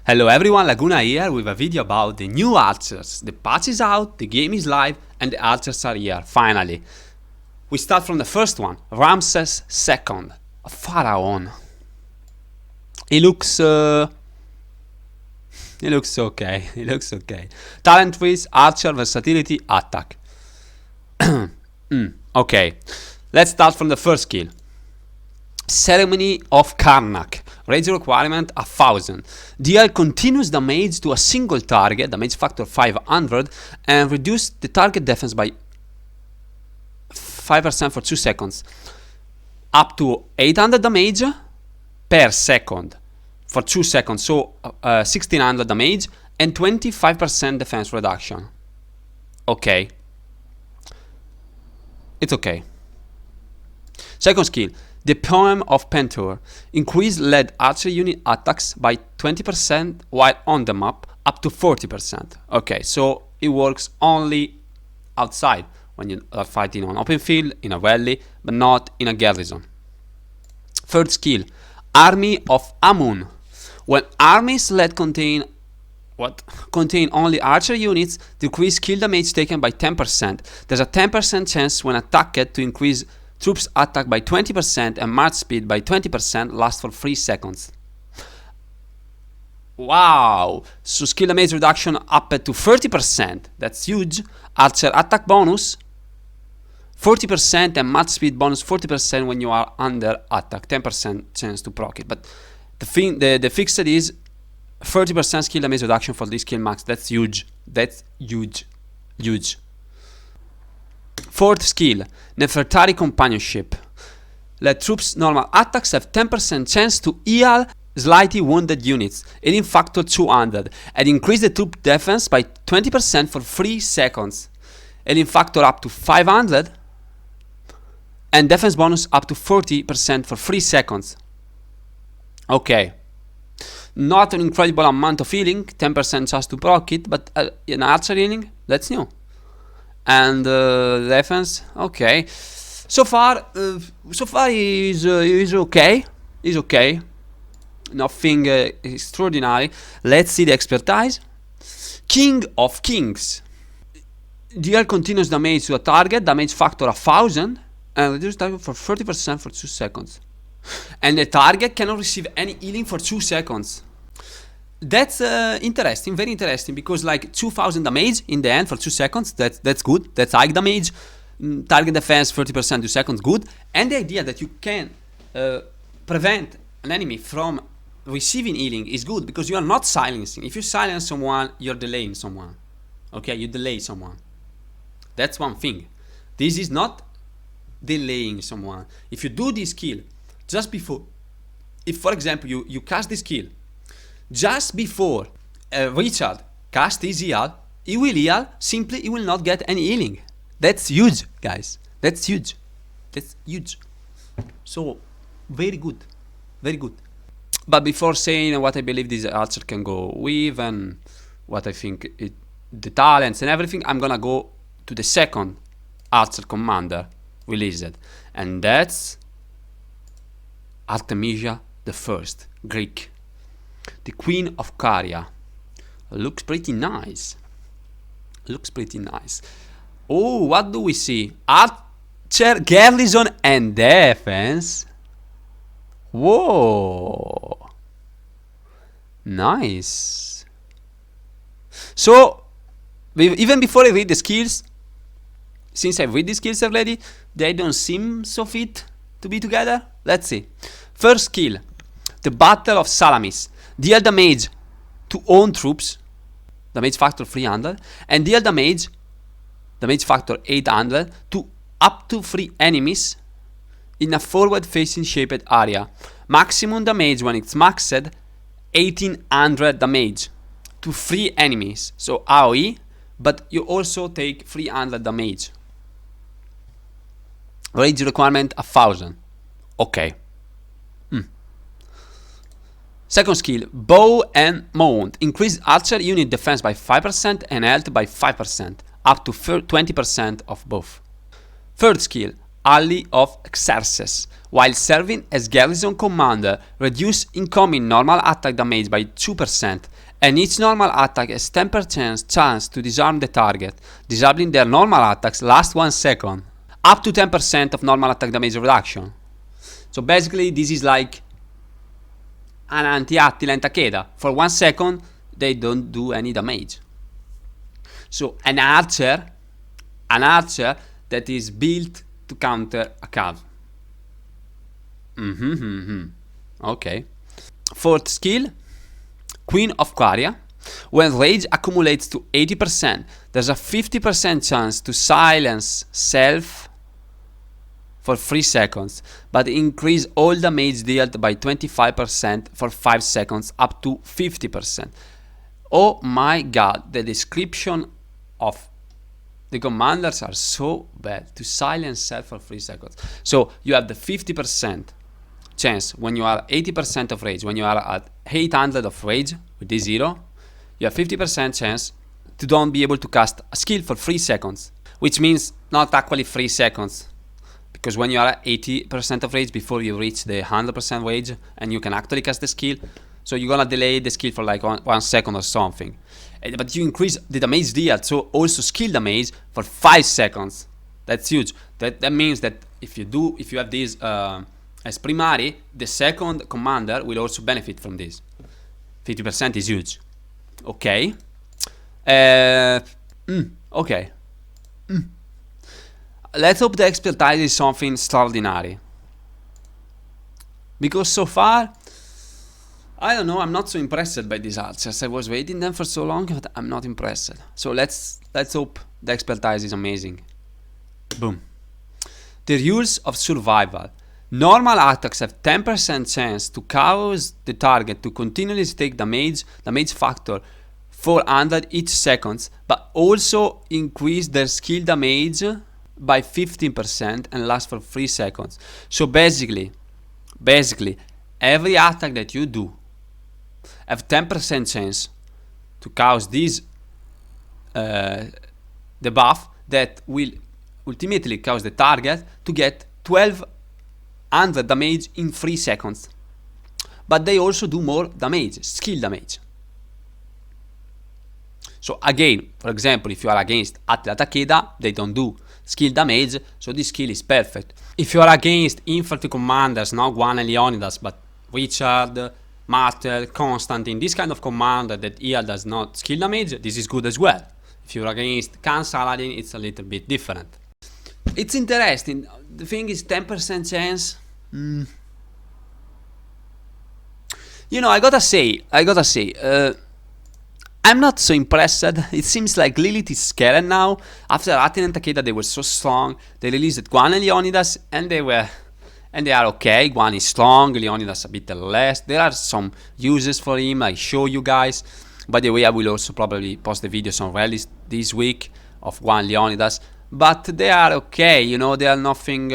Hello everyone, Laguna here with a video about the new archers. The patch is out, the game is live, and the archers are here, finally. We start from the first one, Ramesses II, a pharaoh. He looks okay, he looks okay. Talent trees, archer, versatility, attack. Okay, let's start from the first skill. Ceremony of Karnak. Raise requirement 1000. Deal continuous damage to a single target, damage factor 500, and reduce the target defense by 5% for 2 seconds. Up to 800 damage per second for 2 seconds, so 1600 damage and 25% defense reduction. Okay. It's okay. Second skill. The Poem of Pentur. Increase lead archer unit attacks by 20% while on the map, up to 40%. Okay, so it works only outside when you are fighting on open field, in a valley, but not in a garrison. Third skill, Army of Amun. When armies lead contain only archer units, decrease kill damage taken by 10%. There's a 10% chance when attacked to increase troops attack by 20% and march speed by 20%, last for 3 seconds. Wow! So skill damage reduction up to 30%. That's huge. Archer attack bonus 40% and march speed bonus 40% when you are under attack. 10% chance to proc it. But the fixed is 30% skill damage reduction for this skill max. That's huge. That's huge. Huge. Fourth skill, Nefertari Companionship. Let troops normal attacks have 10% chance to heal slightly wounded units, healing factor 200, and increase the troop defense by 20% for 3 seconds. Healing factor up to 500, and defense bonus up to 40% for 3 seconds. Okay. Not an incredible amount of healing, 10% chance to proc it, but an archer healing, that's new. And defense, okay. So far is okay. Is okay. Nothing extraordinary. Let's see the expertise. King of Kings. Deal continuous damage to a target, damage factor 1000, and reduce target for 30% for 2 seconds. And the target cannot receive any healing for 2 seconds. That's interesting, very interesting, because like 2000 damage in the end for 2 seconds, that's good, that's high damage. Target defense 30% 2 seconds, good. And the idea that you can prevent an enemy from receiving healing is good, because you are not silencing. If you silence someone, you're delaying someone. Okay, you delay someone. That's one thing. This is not delaying someone. If you do this skill just before, if for example you cast this skill just before Richard cast his heal, he will heal, simply he will not get any healing. That's huge, guys. That's huge. That's huge. So, very good. Very good. But before saying what I believe this archer can go with and what I think the talents and everything, I'm gonna go to the second archer commander released. And that's Artemisia the First, Greek. The Queen of Caria. Looks pretty nice. Looks pretty nice. Oh, what do we see? Archer, garrison, and defense. Whoa. Nice. So, even before I read the skills, since I read the skills already, they don't seem so fit to be together. Let's see. First skill. The Battle of Salamis. Deal damage to own troops, damage factor 300, and deal damage factor 800 to up to 3 enemies in a forward facing shaped area. Maximum damage when it's maxed 1800 damage to 3 enemies, so AoE, but you also take 300 damage. Rage requirement 1000. Okay. Second skill, Bow and Mount. Increase archer unit defense by 5% and health by 5%, up to 20% of both. Third skill, Ally of Xerxes. while serving as garrison commander, reduce incoming normal attack damage by 2%, and each normal attack has 10% chance to disarm the target. Disabling their normal attacks lasts 1 second. Up to 10% of normal attack damage reduction. So basically this is like an anti-Attila and Takeda. For 1 second they don't do any damage. So an archer that is built to counter a cav. Okay. Fourth skill, Queen of Quaria. When rage accumulates to 80%, there's a 50% chance to silence self for 3 seconds, but increase all damage dealt by 25% for 5 seconds up to 50%. Oh my god, the description of the commanders are so bad. To silence self for 3 seconds. So you have the 50% chance when you are 80% of rage. When you are at 800 of rage with D0, you have 50% chance to don't be able to cast a skill for 3 seconds, which means not actually 3 seconds, because when you are at 80% of rage before you reach the 100% rage and you can actually cast the skill, so you're gonna delay the skill for like 1 second or something. But you increase the damage dealt, so also skill damage for 5 seconds. That's huge. That means that if you have this as primary, the second commander will also benefit from this. 50% is huge. Okay. Okay. Let's hope the expertise is something extraordinary. Because so far, I don't know, I'm not so impressed by these archers. I was waiting them for so long, but I'm not impressed. So let's hope the expertise is amazing. Boom. The rules of survival. Normal attacks have 10% chance to cause the target to continually take damage factor 400 each seconds, but also increase their skill damage by 15% and last for 3 seconds. So basically, every attack that you do have 10% chance to cause this debuff that will ultimately cause the target to get 1200 damage in 3 seconds. But they also do more damage, skill damage. So again, for example, if you are against Attila Takeda, they don't do skill damage, so this skill is perfect. If you are against infantry commanders, not Guan and Leonidas, but Richard, Martel, Constantine, this kind of commander that EL does not skill damage, this is good as well. If you're against Khan Saladin, it's a little bit different. It's interesting. The thing is 10% chance. You know, I gotta say, I'm not so impressed. It seems like Lilith is scared now. After Attila and Takeda, they were so strong. They released Guan and Leonidas, and they are okay. Guan is strong, Leonidas a bit less. There are some uses for him, I show you guys. By the way, I will also probably post the videos on release this week of Guan Leonidas. But they are okay, you know, they are nothing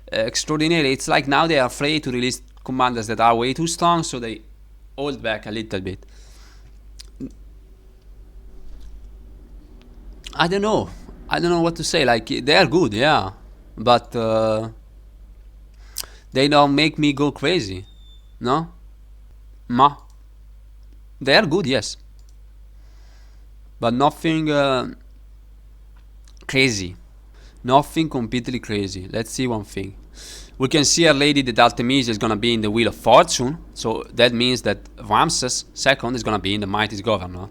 extraordinary. It's like now they are afraid to release commanders that are way too strong, so they hold back a little bit. I don't know what to say. Like, they are good, yeah, but they don't make me go crazy, no? They are good, yes, but nothing crazy, nothing completely crazy. Let's see one thing. We can see a lady that Artemisia is gonna be in the Wheel of Fortune, so that means that Ramesses II is gonna be in the Mightiest Governor.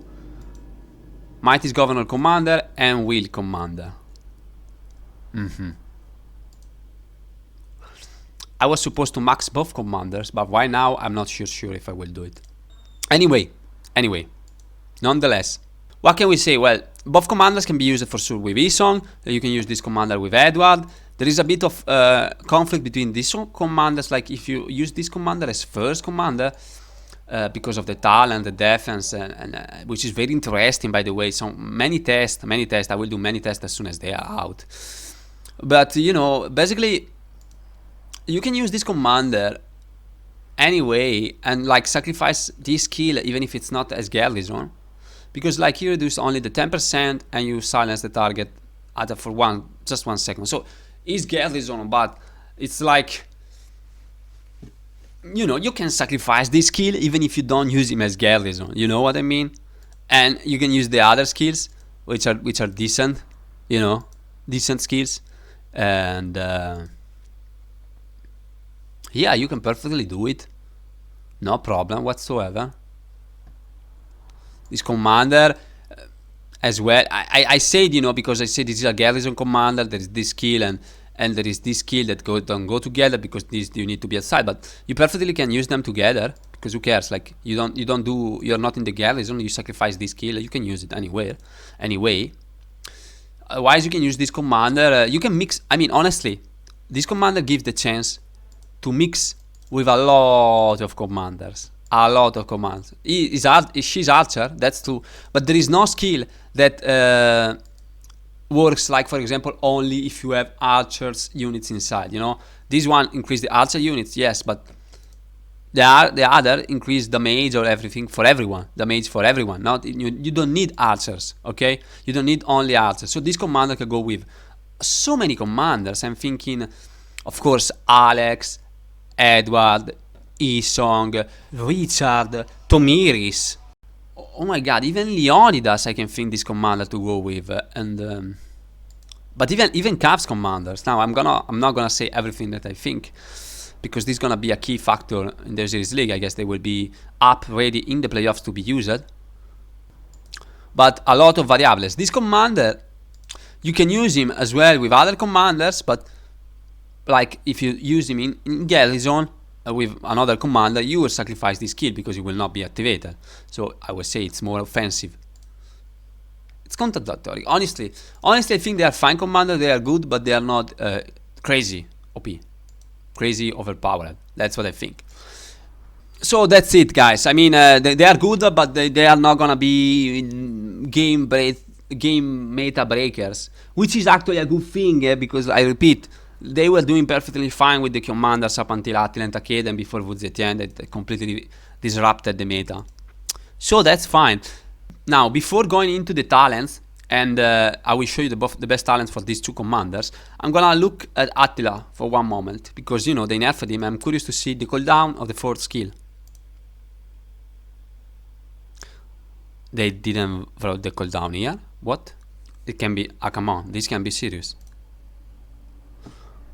Mightiest Governor Commander and Wheel Commander. I was supposed to max both commanders, but right now I'm not sure if I will do it. Anyway, nonetheless, what can we say? Well, both commanders can be used for sure with Isong. You can use this commander with Edward. There is a bit of conflict between these commanders. Like if you use this commander as first commander, because of the talent, the defense, and which is very interesting, by the way. So many tests. I will do many tests as soon as they are out. But you know, basically, you can use this commander anyway and like sacrifice this skill even if it's not as garrison, because like you reduce only the 10% and you silence the target for just 1 second. So it's garrison, but it's like you know, you can sacrifice this skill even if you don't use him as garrison. You know what I mean? And you can use the other skills, which are decent, you know, decent skills, and yeah, you can perfectly do it, no problem whatsoever. This commander as well. I said, you know, because I said this is a garrison commander. There is this skill and there is this skill that don't go together because these you need to be aside. But you perfectly can use them together because who cares? Like you're not in the garrison. You sacrifice this skill. You can use it anywhere, anyway. Otherwise, you can use this commander. You can mix. I mean, honestly, this commander gives the chance to mix with a lot of commanders. A lot of commands. She's archer, that's true, but there is no skill that works like, for example, only if you have archers units inside. You know, this one increase the archer units, yes, but the other increase damage or everything for everyone. Damage for everyone. Not you don't need archers, okay? You don't need only archers. So this commander can go with so many commanders. I'm thinking, of course, Alex, Edward, Isong, Richard, Tomiris. Oh my god, even Leonidas I can think this commander to go with, and but even Cavs commanders. Now I'm not gonna say everything that I think, because this is gonna be a key factor in the series league. I guess they will be up ready in the playoffs to be used. But a lot of variables. This commander, you can use him as well with other commanders, but like if you use him in garrison with another commander, you will sacrifice this skill because it will not be activated. So I would say it's more offensive. It's contradictory. Honestly, I think they are fine commanders. They are good, but they are not crazy OP, crazy overpowered. That's what I think. So that's it, guys. I mean, they are good, but they are not gonna be game meta breakers, which is actually a good thing, because I repeat, they were doing perfectly fine with the commanders up until Attila and Takeda, and before VZTN that completely disrupted the meta. So that's fine. Now, before going into the talents, and I will show you the best talents for these two commanders, I'm gonna look at Attila for one moment, because, you know, they nerfed him. I'm curious to see the cooldown of the fourth skill. They didn't throw the cooldown here. What? It can be, come on, this can be serious.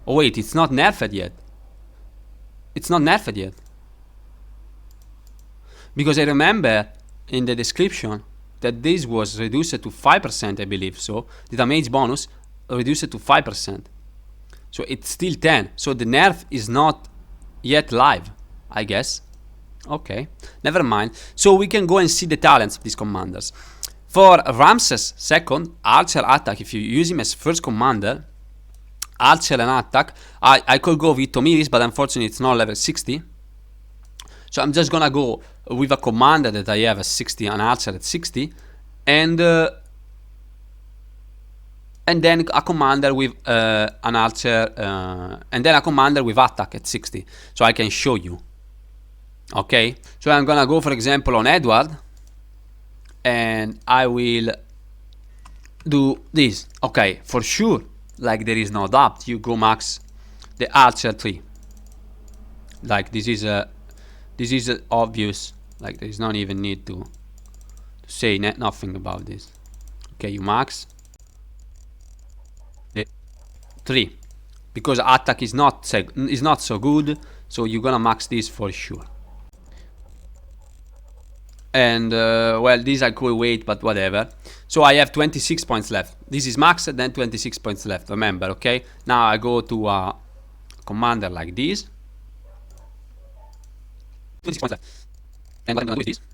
Oh wait, it's not nerfed yet. It's not nerfed yet. Because I remember in the description that this was reduced to 5%, I believe. So the damage bonus reduced to 5%. So it's still 10. So the nerf is not yet live, I guess. Okay, never mind. So we can go and see the talents of these commanders. For Ramesses second, archer attack, if you use him as first commander, archer and attack, I could go with Tomiris, but unfortunately it's not level 60. So I'm just gonna go with a commander that I have at 60, an archer at 60, and then a commander with an archer, and then a commander with attack at 60. So I can show you. Okay, so I'm gonna go, for example, on Edward, and I will do this. Okay, for sure, like there is no doubt, you go max the archer 3. Like this is obvious. Like there is not even need to say nothing about this. Okay, you max the 3 because attack is not so good. So you're gonna max this for sure. And well, these I could wait, but whatever. So I have 26 points left. This is maxed, then 26 points left. Remember, okay? Now I go to a commander like this. 26 points left. And what I'm gonna do is this.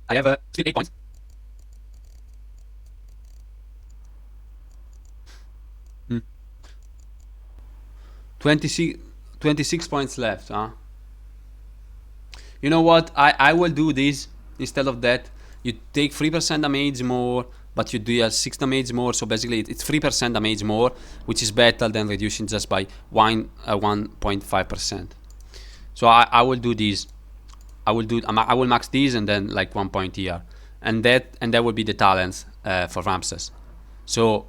I have 8 points. Hmm. 26 points left, huh? You know what? I will do this instead of that. You take 3% damage more, but you do 6 damage more. So basically, it's 3% damage more, which is better than reducing just by 1.5%. So I will do this. I will max these and then like 1 point here, and that will be the talents for Ramesses. So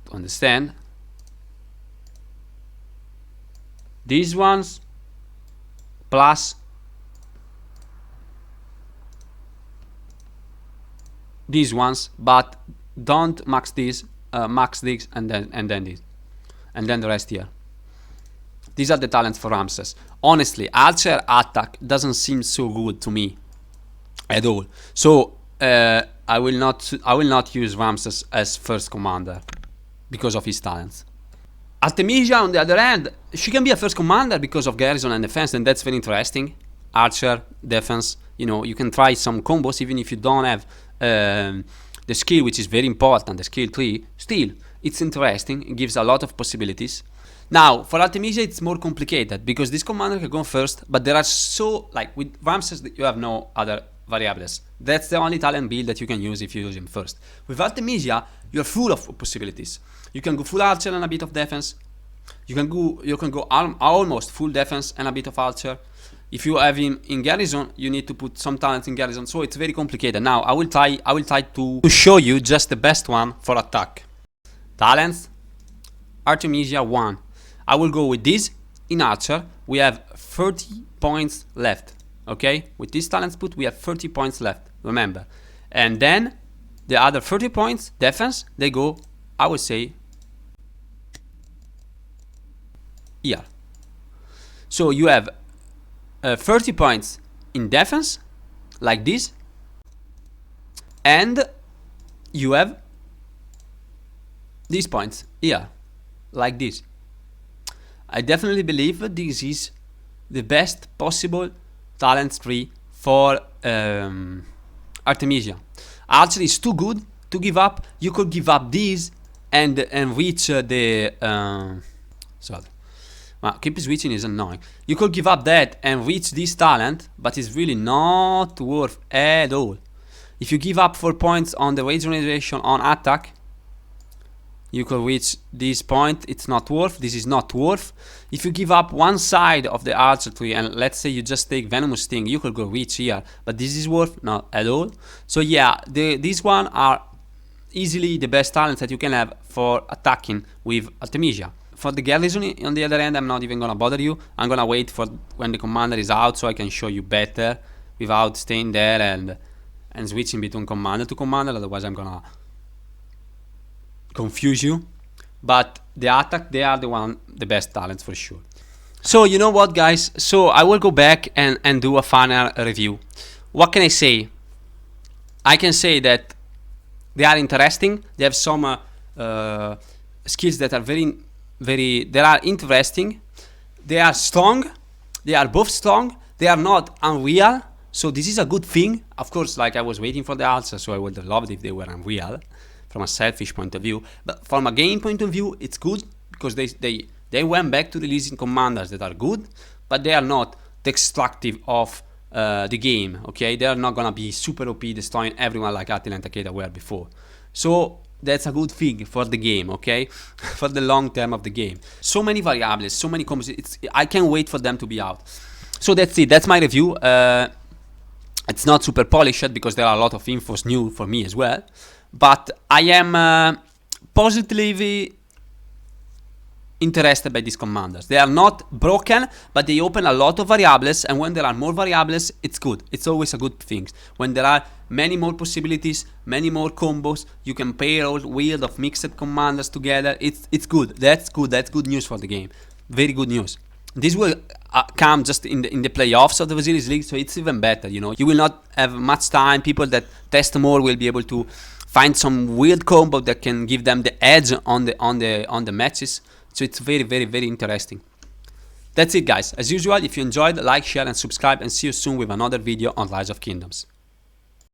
to understand, these ones plus these ones, but don't max these, max these, and then these, and then the rest here. These are the talents for Ramesses. Honestly, Archer attack doesn't seem so good to me at all. So I will not use Ramesses as first commander because of his talents. Artemisia, on the other hand, she can be a first commander because of garrison and defense, and that's very interesting. Archer, defense, you know, you can try some combos even if you don't have the skill, which is very important, the skill tree. Still, it's interesting, it gives a lot of possibilities. Now, for Artemisia, it's more complicated because this commander can go first, but there are so, like with Ramesses, you have no other variables. That's the only talent build that you can use if you use him first. With Artemisia, you're full of possibilities. You can go full archer and a bit of defense. You can go almost full defense and a bit of archer. If you have him in garrison, you need to put some talent in garrison. So it's very complicated. Now I will try to show you just the best one for attack. Talents, Artemisia 1. I will go with this. In archer, we have 30 points left. Okay, with these talents put, we have 30 points left. Remember, and then the other 30 points defense, they go, I would say, here. So you have 30 points in defense, like this, and you have these points here, like this. I definitely believe this is the best possible talent tree for Artemisia. Archery is too good to give up. You could give up these and reach the sorry. Well, keep switching is annoying. You could give up that and reach this talent, but it's really not worth at all. If you give up 4 points on the regeneration on attack, you could reach this point. It's not worth. This is not worth. If you give up one side of the archer tree and let's say you just take venomous sting, you could go reach here, but this is worth not at all. So yeah, these one are easily the best talents that you can have for attacking with Artemisia. For the garrison, on the other hand, I'm not even gonna bother you. I'm gonna wait for when the commander is out so I can show you better without staying there and switching between commander to commander. Otherwise, I'm gonna confuse you. But the attack, they are the best talents for sure. So you know what, guys? So I will go back and do a final review. What can I say? I can say that they are interesting. They have some skills that are they are interesting. They are strong. They are both strong. They are not unreal. So this is a good thing. Of course, like I was waiting for the answer, so I would have loved if they were unreal from a selfish point of view. But from a game point of view, it's good because they went back to releasing commanders that are good, but they are not destructive of the game. Okay, they are not gonna be super OP destroying everyone like Attila and Takeda were before. So that's a good thing for the game, okay? For the long term of the game. So many variables, so many combos. I can't wait for them to be out. So that's it. That's my review. It's not super polished because there are a lot of infos new for me as well. But I am positively interested by these commanders. They are not broken, but they open a lot of variables, and when there are more variables, it's good. It's always a good thing. When there are many more possibilities, many more combos, you can pair all weird of mixed commanders together. It's good. That's good. That's good news for the game. Very good news. This will come just in the playoffs of the Series League, so it's even better. You know, you will not have much time. People that test more will be able to find some weird combo that can give them the edge on the matches. So it's very, very, very interesting. That's it, guys. As usual, if you enjoyed, like, share, and subscribe, and see you soon with another video on Rise of Kingdoms.